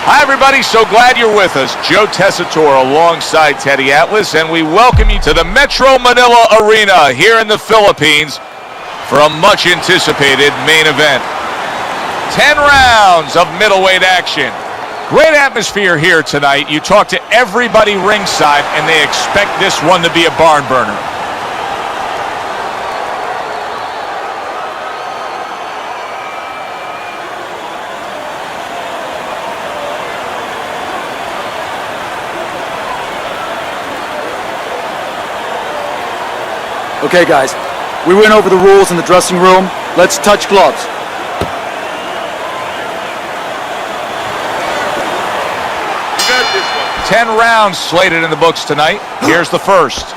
Hi, everybody. So glad you're with us. Joe Tessitore alongside Teddy Atlas, and we welcome you to the Metro Manila Arena here in the Philippines for a much-anticipated main event. 10 rounds of middleweight action. Great atmosphere here tonight. You talk to everybody ringside, and they expect this one to be a barn burner. Okay, guys, we went over the rules in the dressing room. Let's touch gloves. You got this one. 10 rounds slated in the books tonight. Here's the first.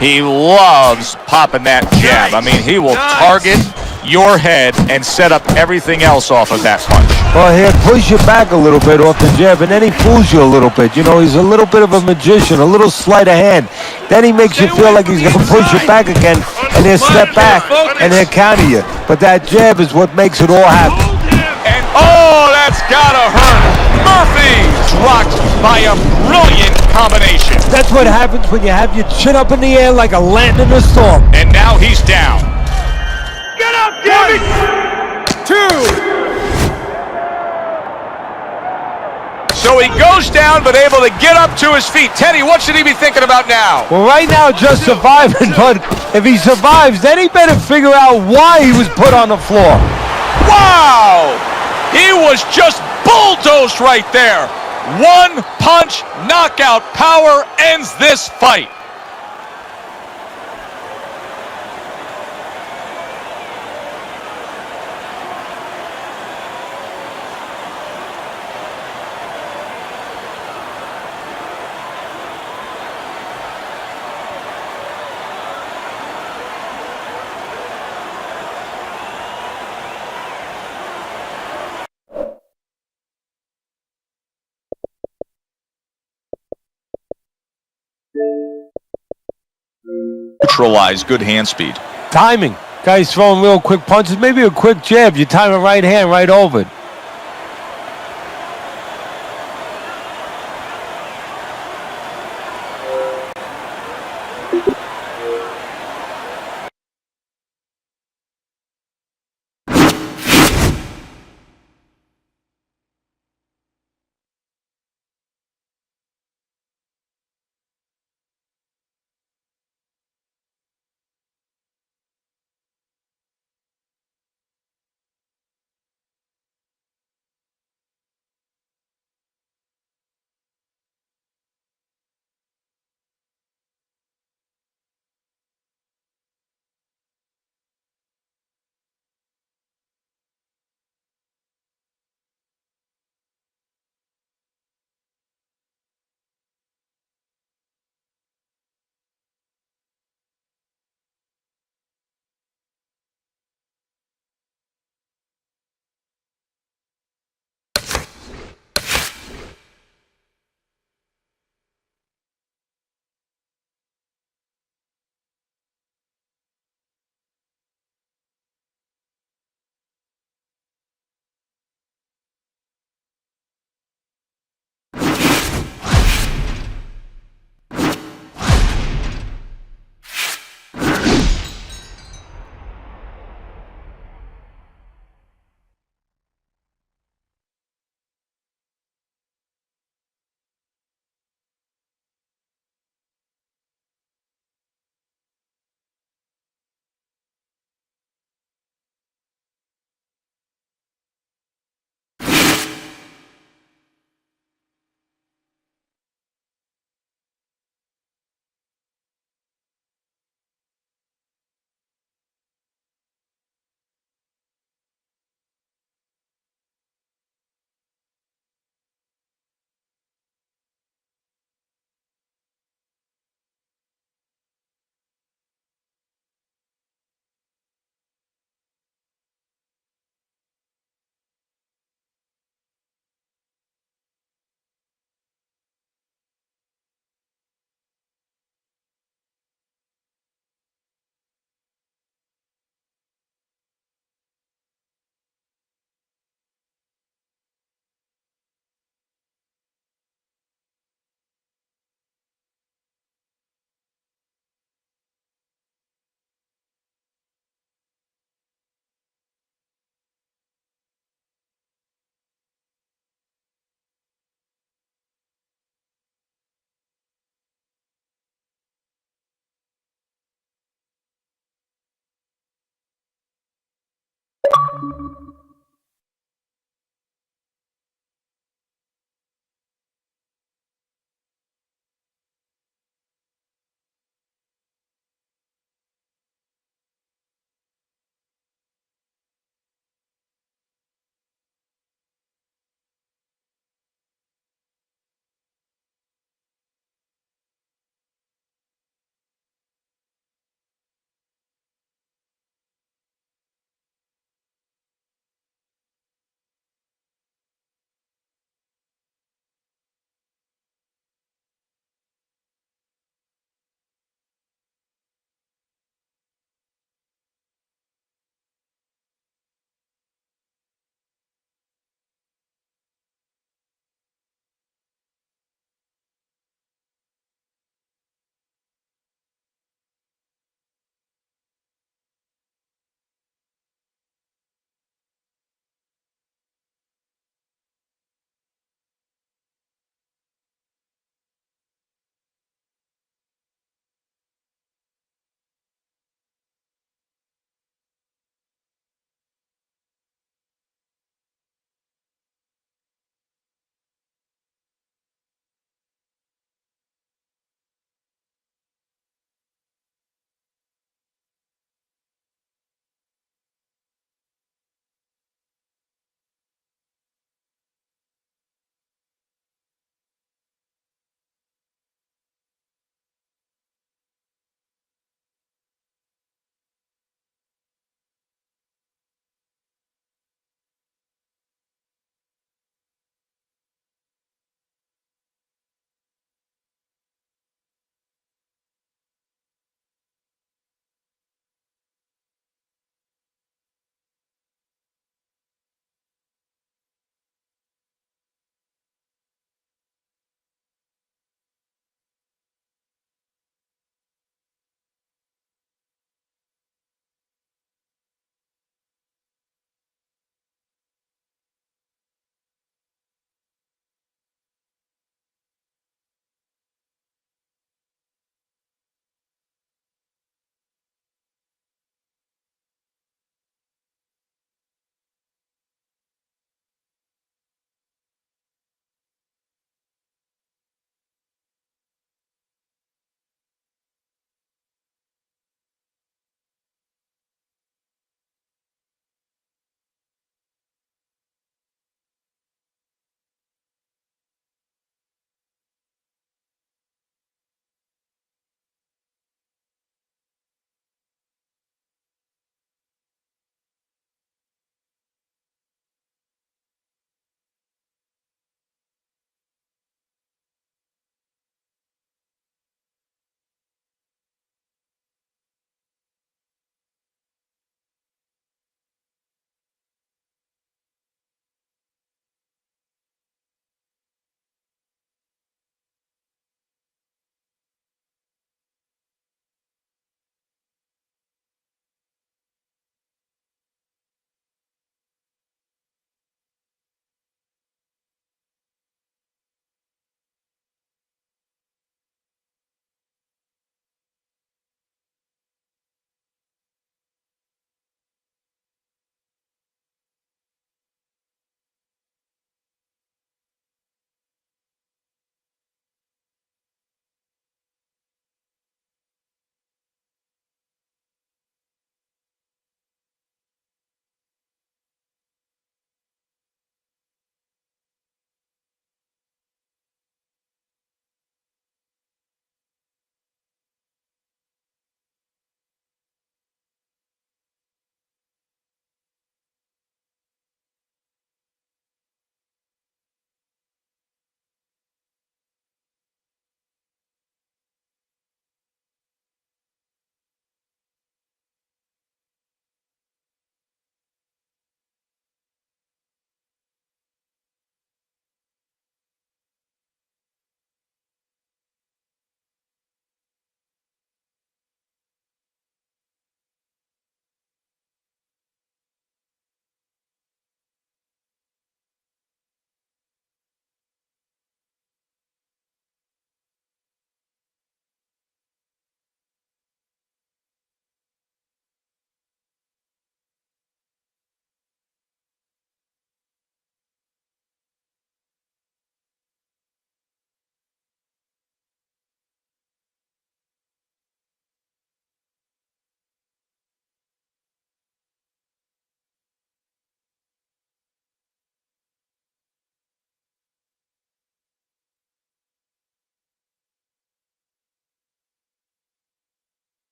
He loves popping that jab. I mean, he will target your head and set up everything else off of that punch. Well, he'll push you back a little bit off the jab, and then he fools you a little bit. You know, he's a little bit of a magician, a little sleight of hand. Then he makes you feel like he's going to push you back again, and he'll step back, and he'll counter you. But that jab is what makes it all happen. And oh, that's gotta hurt. Murphy's rocked by a brilliant combination. That's what happens when you have your chin up in the air like a lantern in a storm. And now he's down. Get up, Gabby! 2. So he goes down, but able to get up to his feet. Teddy, what should he be thinking about now? Well, right now, just surviving, but if he survives, then he better figure out why he was put on the floor. Wow! He was just bulldozed right there. One punch knockout power ends this fight. Neutralize good hand speed. Timing. Guy's throwing real quick punches, maybe a quick jab. You time a right hand right over it.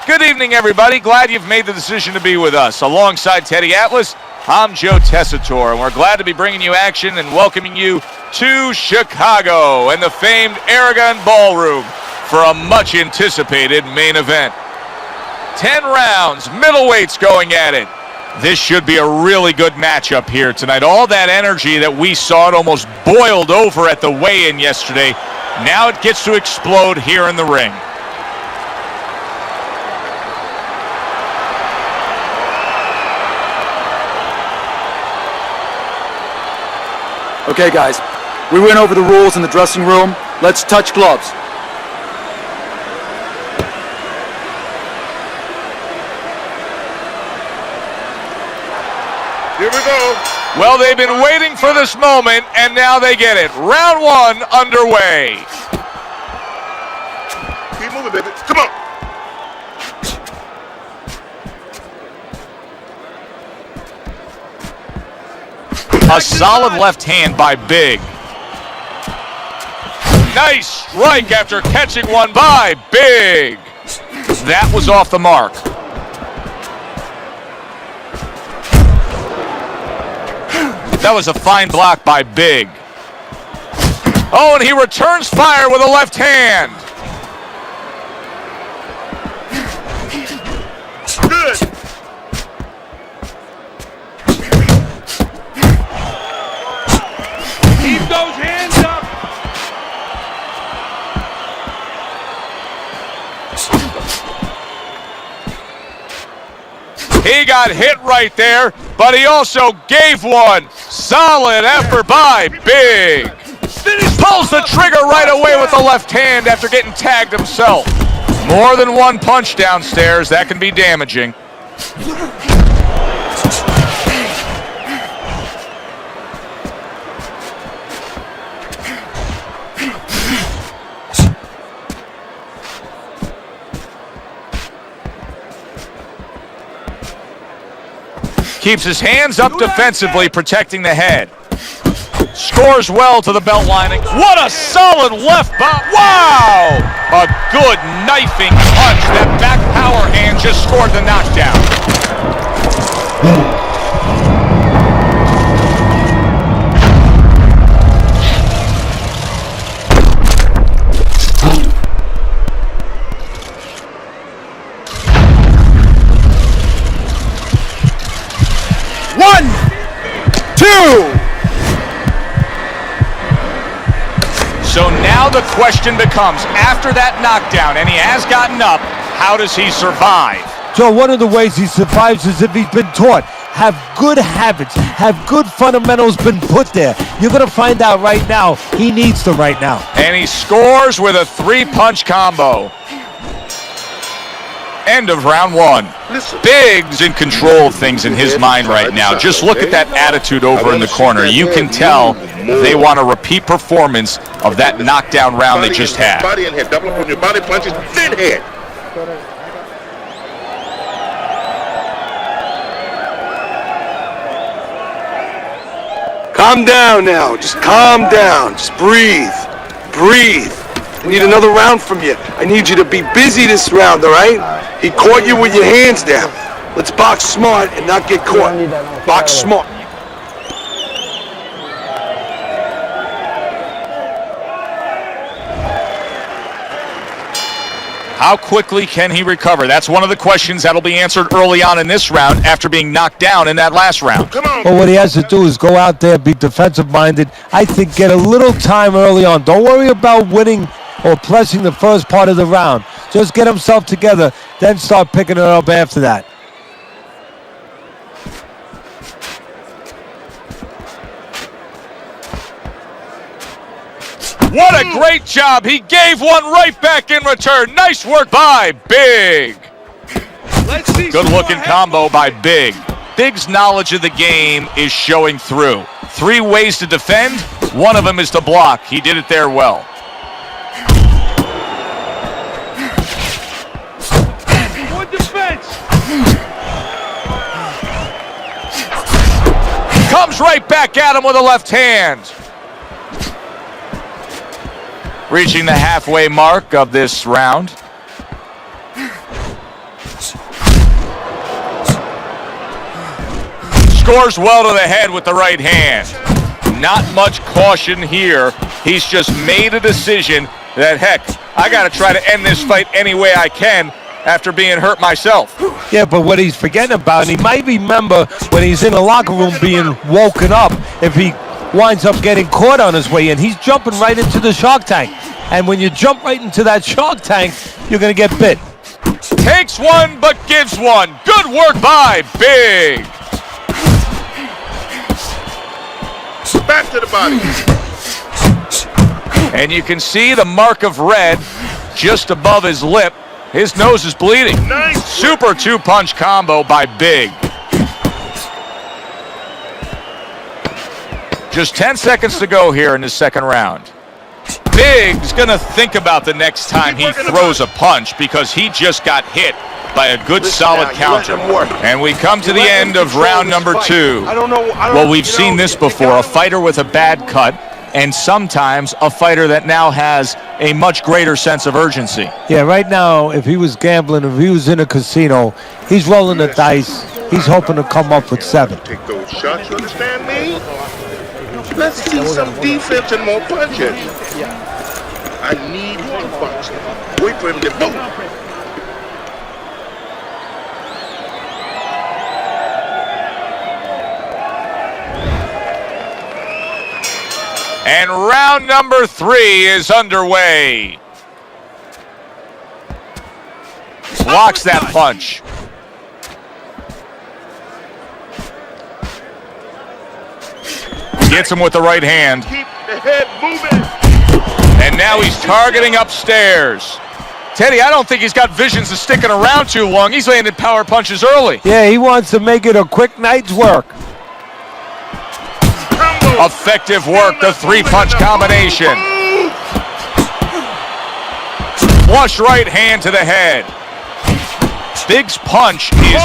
Good evening, everybody. Glad you've made the decision to be with us. Alongside Teddy Atlas, I'm Joe Tessitore, and we're glad to be bringing you action and welcoming you to Chicago and the famed Aragon Ballroom for a much-anticipated main event. 10 rounds, middleweights going at it. This should be a really good matchup here tonight. All that energy that we saw, it almost boiled over at the weigh-in yesterday. Now it gets to explode here in the ring. Okay, guys, we went over the rules in the dressing room. Let's touch gloves. Here we go. Well, they've been waiting for this moment, and now they get it. Round one underway. Keep moving, baby. Come on. A solid left hand by Big. Nice strike after catching one by Big. That was off the mark. That was a fine block by Big. Oh, and he returns fire with a left hand. Good. Keep those hands up. He got hit right there, but he also gave one. Solid effort by Big. Pulls the trigger right away with the left hand after getting tagged himself. More than one punch downstairs, that can be damaging. Keeps his hands up defensively, protecting the head. Scores well to the belt lining. What a solid left bomb. Wow! A good knifing punch. That back power hand just scored the knockdown. One, two. So now the question becomes, after that knockdown, and he has gotten up, how does he survive? Joe, one of the ways he survives is if he's been taught. Have good habits, have good fundamentals been put there. You're going to find out right now, he needs them right now. And he scores with a 3-punch combo. End of round one. Big's in control of things in his mind right now. Just look at that attitude over in the corner. You can tell they want a repeat performance of that knockdown round they just had. Body and head. Double up on your body punches, then head. Calm down now. Just calm down. Just breathe. Breathe. I need another round from you. I need you to be busy this round, all right? He caught you with your hands down. Let's box smart and not get caught. Box smart. How quickly can he recover? That's one of the questions that'll be answered early on in this round after being knocked down in that last round. Come on. Well, what he has to do is go out there, be defensive-minded. I think get a little time early on. Don't worry about winning or pressing the first part of the round. Just get himself together, then start picking it up after that. What a great job. He gave one right back in return. Nice work by Big. Good looking combo by Big. Big's knowledge of the game is showing through. 3 ways to defend. One of them is to block. He did it there well. Good defense. Comes right back at him with a left hand. Reaching the halfway mark of this round. Scores well to the head with the right hand. Not much caution here. He's just made a decision that, heck, I got to try to end this fight any way I can after being hurt myself. Yeah, but what he's forgetting about, and he might remember when he's in the locker room being woken up, if he winds up getting caught on his way in, he's jumping right into the shark tank. And when you jump right into that shark tank, you're going to get bit. Takes one, but gives one. Good work by Big. Back to the body. And you can see the mark of red just above his lip. His nose is bleeding. Nice. Super two-punch combo by Big. Just 10 seconds to go here in the second round. Big's gonna think about the next time he throws a punch because he just got hit by a good solid counter. And we come to the end of round number 2. Well, we've seen this before, a fighter with a bad cut, and sometimes a fighter that now has a much greater sense of urgency. Yeah, right now, if he was gambling, if he was in a casino, he's rolling the dice. He's hoping to come up with 7. Take those shots, you understand me? Let's see some defense and more punches. I need you to box him. Wait for him to boom. And round number 3 is underway. Blocks that punch. Gets him with the right hand. Keep the head moving. And now he's targeting upstairs. Teddy, I don't think he's got visions of sticking around too long. He's landing power punches early. Yeah, he wants to make it a quick night's work. Effective work, the 3-punch combination. Flush right hand to the head. Big's punch is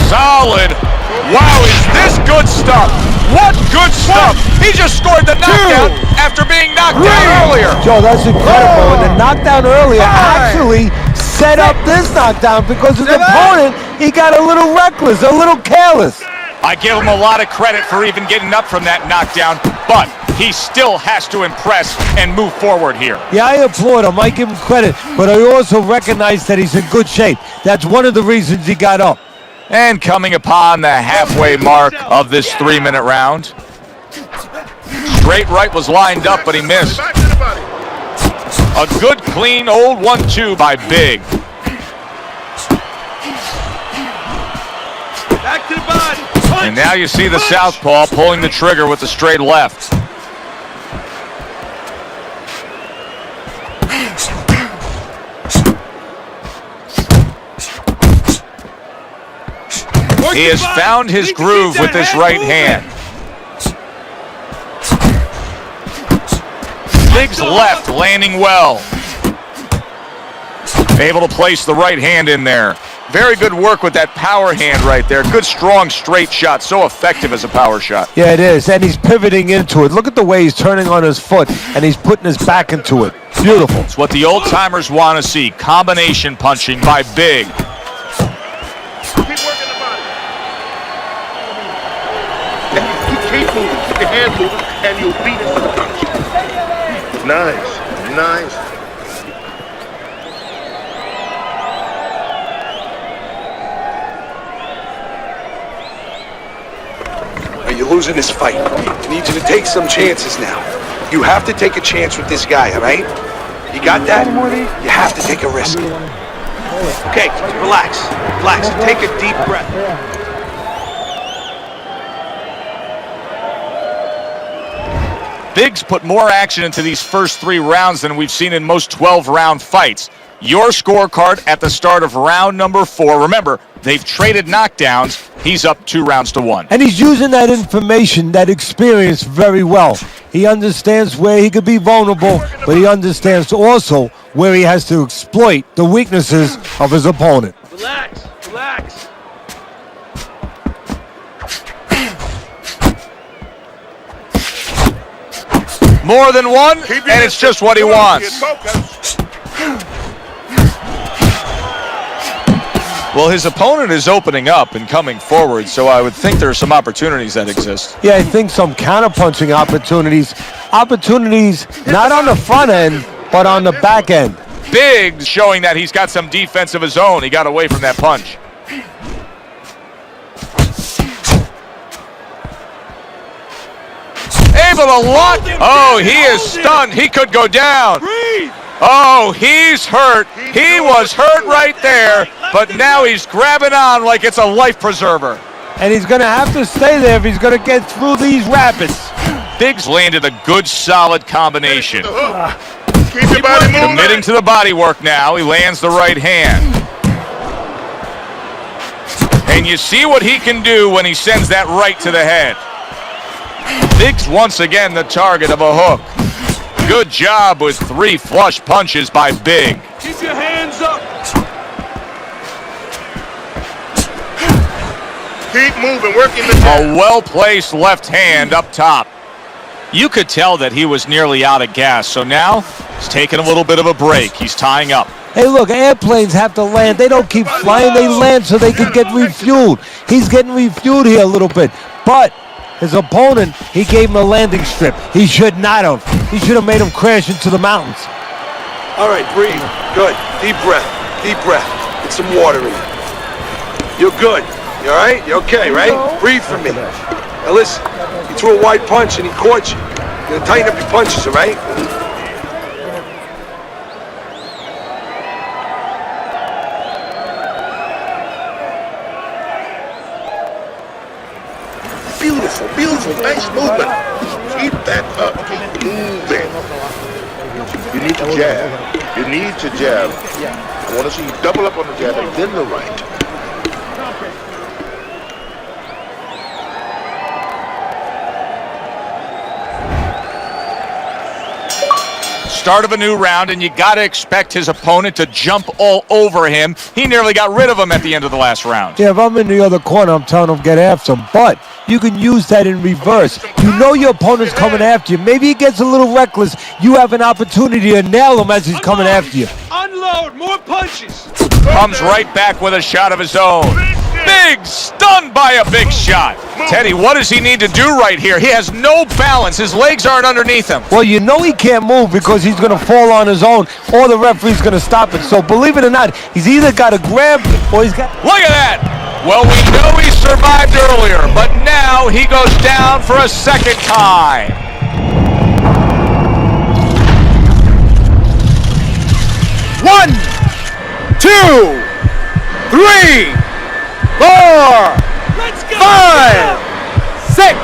solid. Wow, is this good stuff? What good stuff! He just scored the knockdown after being knocked down earlier. Joe, that's incredible. And the knockdown earlier actually set up this knockdown because his opponent, he got a little reckless, a little careless. I give him a lot of credit for even getting up from that knockdown, but he still has to impress and move forward here. Yeah, I applaud him. I give him credit, but I also recognize that he's in good shape. That's one of the reasons he got up. And coming upon the halfway mark of this 3-minute round. Straight right was lined up, but he missed. Back to the body. A good, clean, old 1-2 by Big. Back to the body. Punch. And now you see the southpaw pulling the trigger with the straight left. He has found his groove with this right hand. Big's left landing well. Able to place the right hand in there. Very good work with that power hand right there. Good, strong, straight shot. So effective as a power shot. Yeah, it is, and he's pivoting into it. Look at the way he's turning on his foot, and he's putting his back into it. Beautiful. It's what the old-timers want to see. Combination punching by Big. Keep working the body. Keep moving. Keep the hand moving, and you'll beat it with the punch. Nice. Nice. You're losing this fight. I need you to take some chances now. You have to take a chance with this guy, all right? You got that? You have to take a risk. Okay, relax. Relax. Take a deep breath. Big's put more action into these first 3 rounds than we've seen in most 12-round fights. Your scorecard at the start of round number 4. Remember, they've traded knockdowns. He's up 2 rounds to 1. And he's using that information, that experience very well. He understands where he could be vulnerable, but he understands also where he has to exploit the weaknesses of his opponent. Relax. Relax. More than one, and it's just what he wants. Well, his opponent is opening up and coming forward, so I would think there are some opportunities that exist. Yeah, I think some counterpunching opportunities. Opportunities not on the front end, but on the back end. Big showing that he's got some defense of his own. He got away from that punch. Able to lock. Oh, he is stunned. He could go down. Oh, he's hurt. He was hurt right there, but now he's grabbing on like it's a life preserver. And he's going to have to stay there if he's going to get through these rapids. Biggs landed a good, solid combination. Keep your body moving. Committing to the body work now. He lands the right hand. And you see what he can do when he sends that right to the head. Biggs once again the target of a hook. Good job with 3 flush punches by Big. Keep your hands up. Keep moving, working the A well-placed left hand up top. You could tell that he was nearly out of gas, so now he's taking a little bit of a break. He's tying up. Hey, look, airplanes have to land. They don't keep flying. They land so they can get refueled. He's getting refueled here a little bit. But his opponent, he gave him a landing strip. He should not have. He should have made him crash into the mountains. All right, breathe. Good. Deep breath. Deep breath. Get some water in you. You're good. You all right? You okay, right? Breathe for me. Now listen, he threw a wide punch and he caught you. You're gonna tighten up your punches, all right? Beautiful, beautiful, nice movement. Keep that up. Keep moving. You need to jab. You need to jab. I want to see you double up on the jab and then the right. Start of a new round, and you got to expect his opponent to jump all over him. He nearly got rid of him at the end of the last round. Yeah, if I'm in the other corner, I'm telling him get after him. But you can use that in reverse. You know your opponent's coming after you. Maybe he gets a little reckless. You have an opportunity to nail him as he's coming after you. Unload. More punches. Comes right back with a shot of his own. Big, stunned by a big shot. Teddy, what does he need to do right here? He has no balance. His legs aren't underneath him. Well, you know he can't move because he's going to fall on his own or the referee's going to stop it. So believe it or not, he's either got to grab or he's got... Look at that. Well, we know he survived earlier, but now he goes down for a second time. One, 2, 3, 4, 5, 6.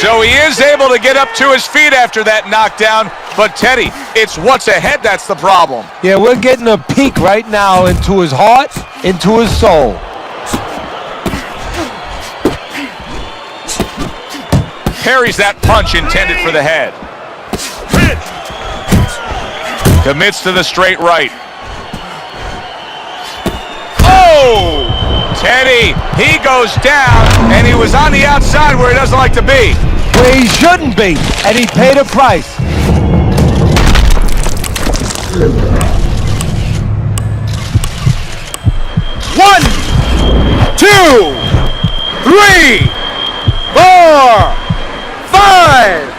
So he is able to get up to his feet after that knockdown, but Teddy, it's what's ahead that's the problem. Yeah, we're getting a peek right now into his heart, into his soul. Parries that punch intended for the head. Commits to the straight right. Oh! Teddy, he goes down, and he was on the outside where he doesn't like to be. Where he shouldn't be, and he paid a price. One, 2, 3, 4, 5.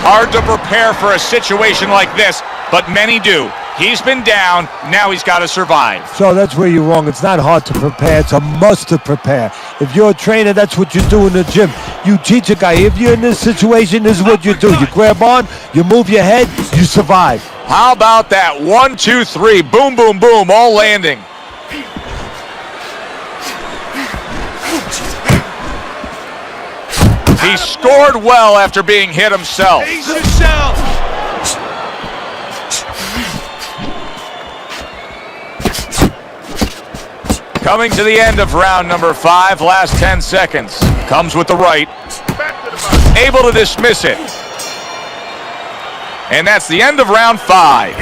Hard to prepare for a situation like this, but many do. He's been down, now he's got to survive. So that's where you're wrong. It's not hard to prepare. It's a must to prepare. If you're a trainer, that's what you do in the gym. You teach a guy, if you're in this situation, this is what you do. You grab on, you move your head, you survive. How about that? 1, 2, 3, boom, boom, boom, all landing. He scored well after being hit himself. Coming to the end of round number 5, last 10 seconds. Comes with the right. Able to dismiss it. And that's the end of round 5.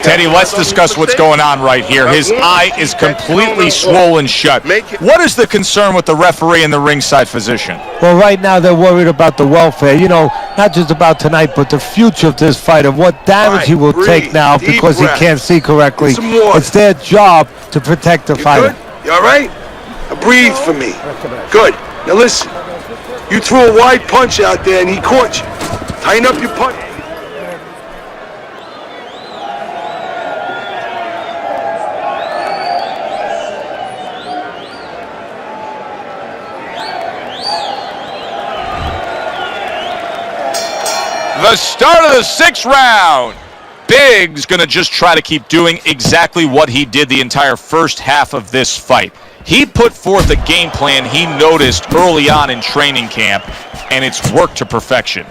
Teddy, let's discuss what's going on right here. His eye is completely swollen shut. What is the concern with the referee and the ringside physician? Well, right now they're worried about the welfare. You know, not just about tonight, but the future of this fight and what damage he will take now because he can't see correctly. It's their job to protect the fighter. Good? You all right? Now breathe for me. Good. Now listen. You threw a wide punch out there and he caught you. Tighten up your punch. The start of the 6th round. Big's going to just try to keep doing exactly what he did the entire first half of this fight. He put forth a game plan he noticed early on in training camp, and it's worked to perfection.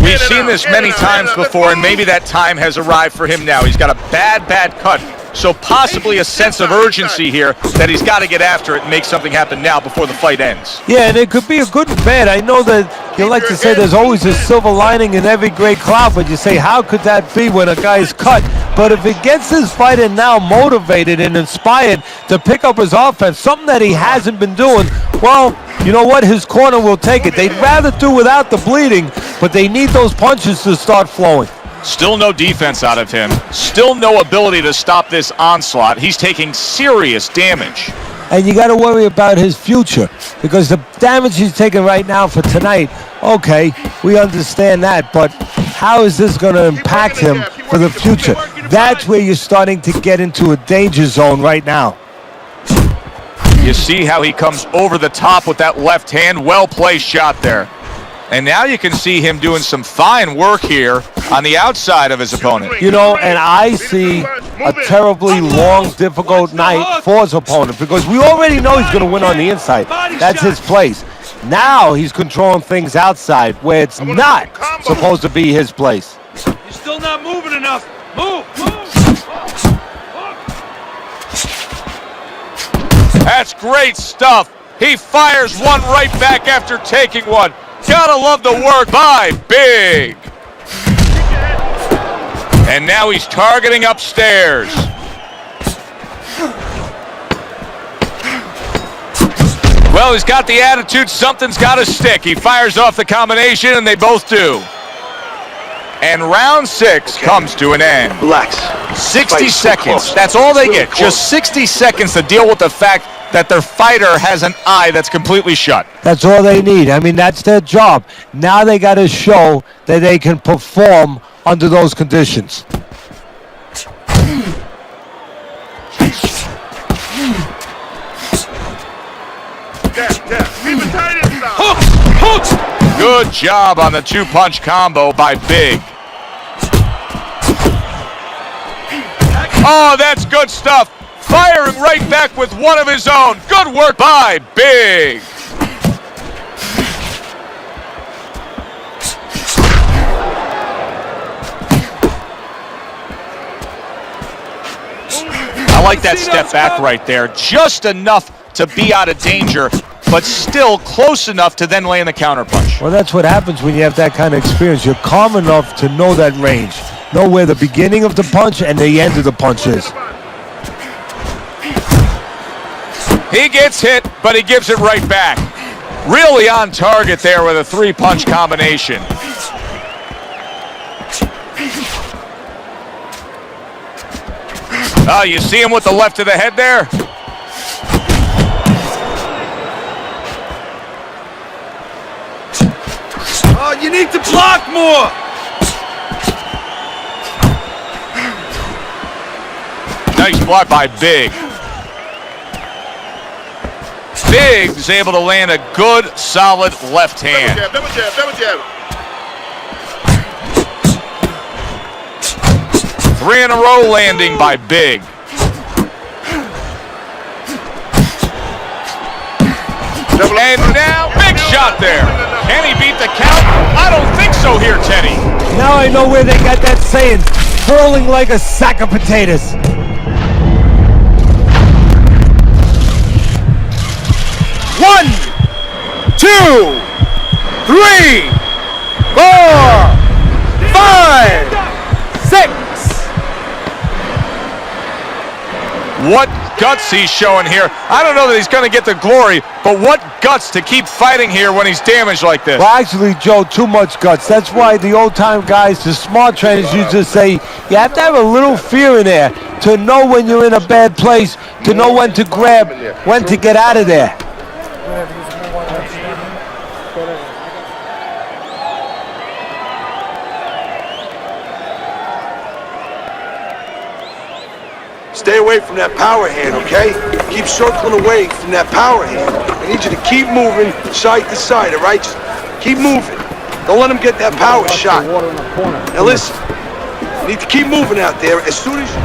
We've seen this many times before, and maybe that time has arrived for him now. He's got a bad cut, so possibly a sense of urgency here that he's got to get after it and make something happen now before the fight ends. Yeah, and it could be a good and bad. I know that you like to say there's always a silver lining in every gray cloud, but you say, how could that be when a guy's cut? But if it gets his fighter now motivated and inspired to pick up his offense, something that he hasn't been doing, well, you know what? His corner will take it. They'd rather do without the bleeding, but they need those punches to start flowing. Still no defense out of him. Still no ability to stop this onslaught. He's taking serious damage. And you got to worry about his future because the damage he's taking right now for tonight, okay, we understand that, but how is this going to impact him for the future? That's where you're starting to get into a danger zone right now. You see how he comes over the top with that left hand. Well-placed shot there. And now you can see him doing some fine work here on the outside of his opponent. You know, and I see a terribly long, difficult night for his opponent because we already know he's going to win on the inside. That's his place. Now he's controlling things outside where it's not supposed to be his place. You're still not moving enough. Move! That's great stuff. He fires one right back after taking one. Gotta love the work by Big. And now he's targeting upstairs. Well, he's got the attitude, something's got to stick. He fires off the combination, and they both do. And round 6 comes to an end. Relax. 60 seconds. That's all they get. Just 60 seconds to deal with the fact that their fighter has an eye that's completely shut. That's all they need. I mean, that's their job. Now they got to show that they can perform under those conditions. Good job on the 2-punch combo by Big. Oh, that's good stuff. Firing right back with one of his own. Good work by Big. I like that step back right there. Just enough to be out of danger, but still close enough to then land the counterpunch. Well, that's what happens when you have that kind of experience. You're calm enough to know that range. Know where the beginning of the punch and the end of the punch is. He gets hit, but he gives it right back. Really on target there with a 3-punch combination. Oh, you see him with the left of the head there? Oh, you need to block more. Nice block by Big. Big's able to land a good, solid left hand. Double jab. 3 in a row landing by Big. And now, big shot there. Can he beat the count? I don't think so here, Teddy. Now I know where they got that saying, twirling like a sack of potatoes. One, 2, 3, 4, 5, 6. What guts he's showing here. I don't know that he's going to get the glory, but what guts to keep fighting here when he's damaged like this. Well, actually, Joe, too much guts. That's why the old-time guys, the smart trainers, used to say you have to have a little fear in there to know when you're in a bad place, to know when to grab, when to get out of there. Stay away from that power hand, okay? Keep circling away from that power hand. I need you to keep moving side to side, all right? Just keep moving. Don't let him get that power shot. Now listen, you need to keep moving out there as soon as you...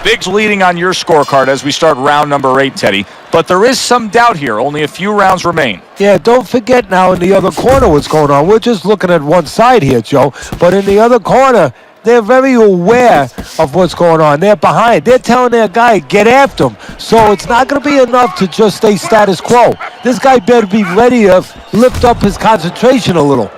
Big's leading on your scorecard as we start round number 8, Teddy. But there is some doubt here. Only a few rounds remain. Yeah, don't forget now in the other corner what's going on. We're just looking at one side here, Joe. But in the other corner, they're very aware of what's going on. They're behind. They're telling their guy, get after him. So it's not going to be enough to just stay status quo. This guy better be ready to lift up his concentration a little.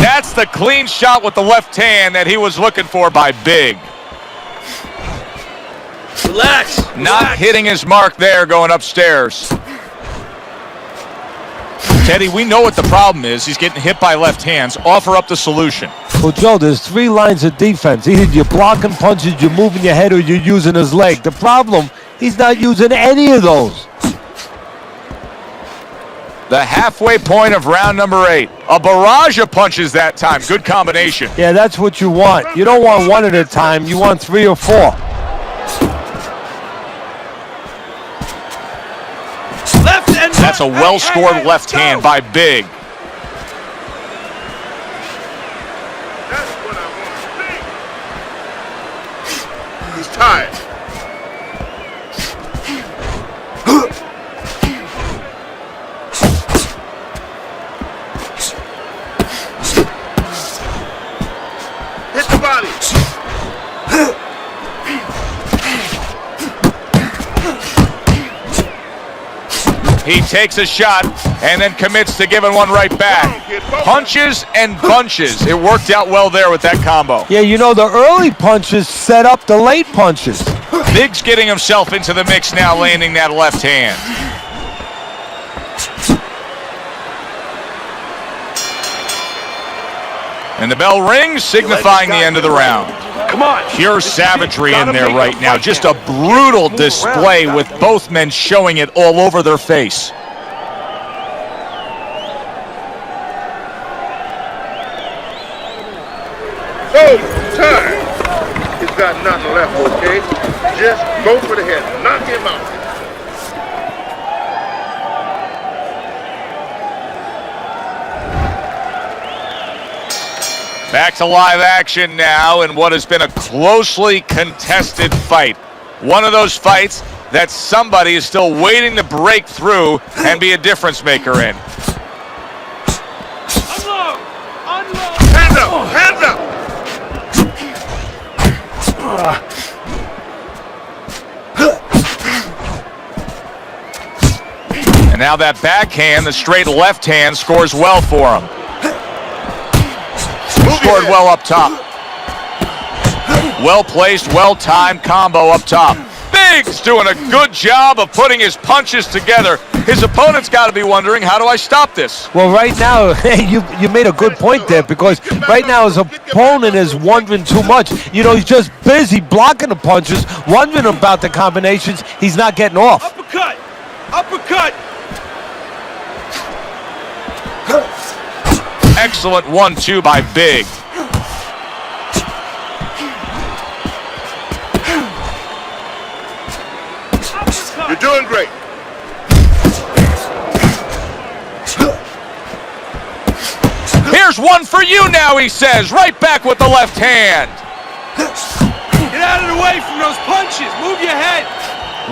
That's the clean shot with the left hand that he was looking for by Big. Relax. Not hitting his mark there going upstairs. Teddy, we know what the problem is. He's getting hit by left hands. Offer up the solution. Well, Joe, there's 3 lines of defense. Either you're blocking punches, you're moving your head, or you're using his leg. The problem, he's not using any of those. The halfway point of round number 8. A barrage of punches that time. Good combination. Yeah, that's what you want. You don't want one at a time. You want 3 or 4. That's a well-scored left hand by Big. That's what I want to see. He's tired. Hit the body. He takes a shot and then commits to giving one right back. Punches and bunches. It worked out well there with that combo. Yeah, you know, the early punches set up the late punches. Big's getting himself into the mix now, landing that left hand. And the bell rings, signifying the end of the round. Come on. Pure savagery in there right now. Just a brutal display with both men showing it all over their face. So tired. He's got nothing left, okay? Just go for the head. Knock him out. Back to live action now in what has been a closely contested fight. One of those fights that somebody is still waiting to break through and be a difference maker in. Unload! Unload! Hands up! Hands up! And now that backhand, the straight left hand, scores well for him. Scored well up top. Well placed, well timed combo up top. Big's doing a good job of putting his punches together. His opponent's got to be wondering, how do I stop this? Well, right now, you made a good point there, because right now his opponent is wondering too much. You know, he's just busy blocking the punches, wondering about the combinations. He's not getting off. Uppercut! Uppercut! Excellent 1-2 by Big. You're doing great. Here's one for you now, he says, right back with the left hand. Get out of the way from those punches. Move your head.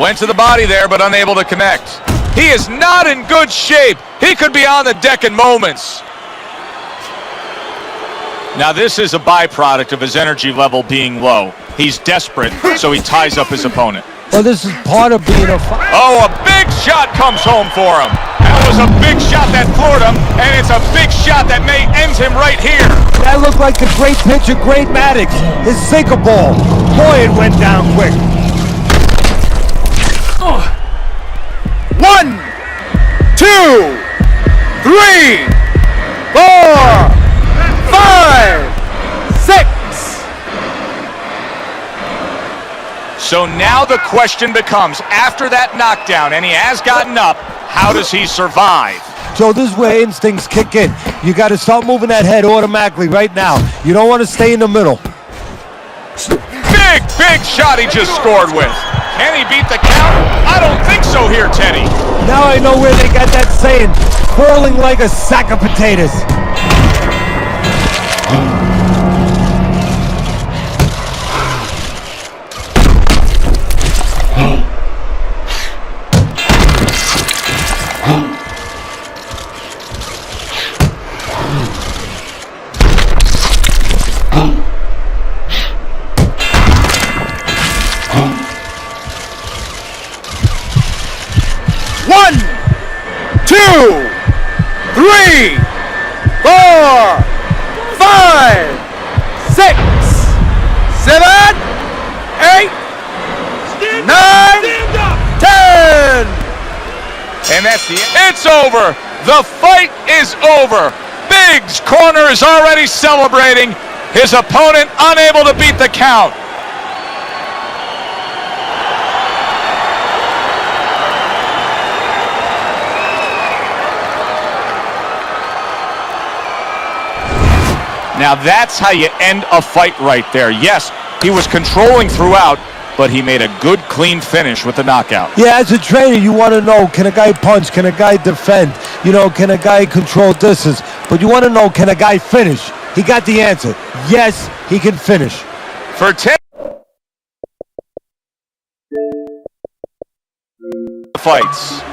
Went to the body there, but unable to connect. He is not in good shape. He could be on the deck in moments. Now, this is a byproduct of his energy level being low. He's desperate, so he ties up his opponent. Well, this is part of being a fighter. Oh, a big shot comes home for him. That was a big shot that floored him, and it's a big shot that may end him right here. That looked like the great pitcher, Great Maddox. His sinker ball. Boy, it went down quick. 1, 2, 3, 4, 5, 6. So now the question becomes, after that knockdown, and he has gotten up, how does he survive? Joe, this is where instincts kick in. You got to start moving that head automatically right now. You don't want to stay in the middle. Big shot he just scored with. Can he beat the count? I don't think so here, Teddy. Now I know where they got that saying, falling like a sack of potatoes. One, 2, 3, 4, 5, 6, 7, 8, 9, 10. And that's the end. It's over. The fight is over. Biggs' corner is already celebrating. His opponent unable to beat the count. Now that's how you end a fight right there. Yes, he was controlling throughout, but he made a good, clean finish with the knockout. Yeah, as a trainer, you want to know, can a guy punch? Can a guy defend? You know, can a guy control distance? But you want to know, can a guy finish? He got the answer. Yes, he can finish. For 10 fights.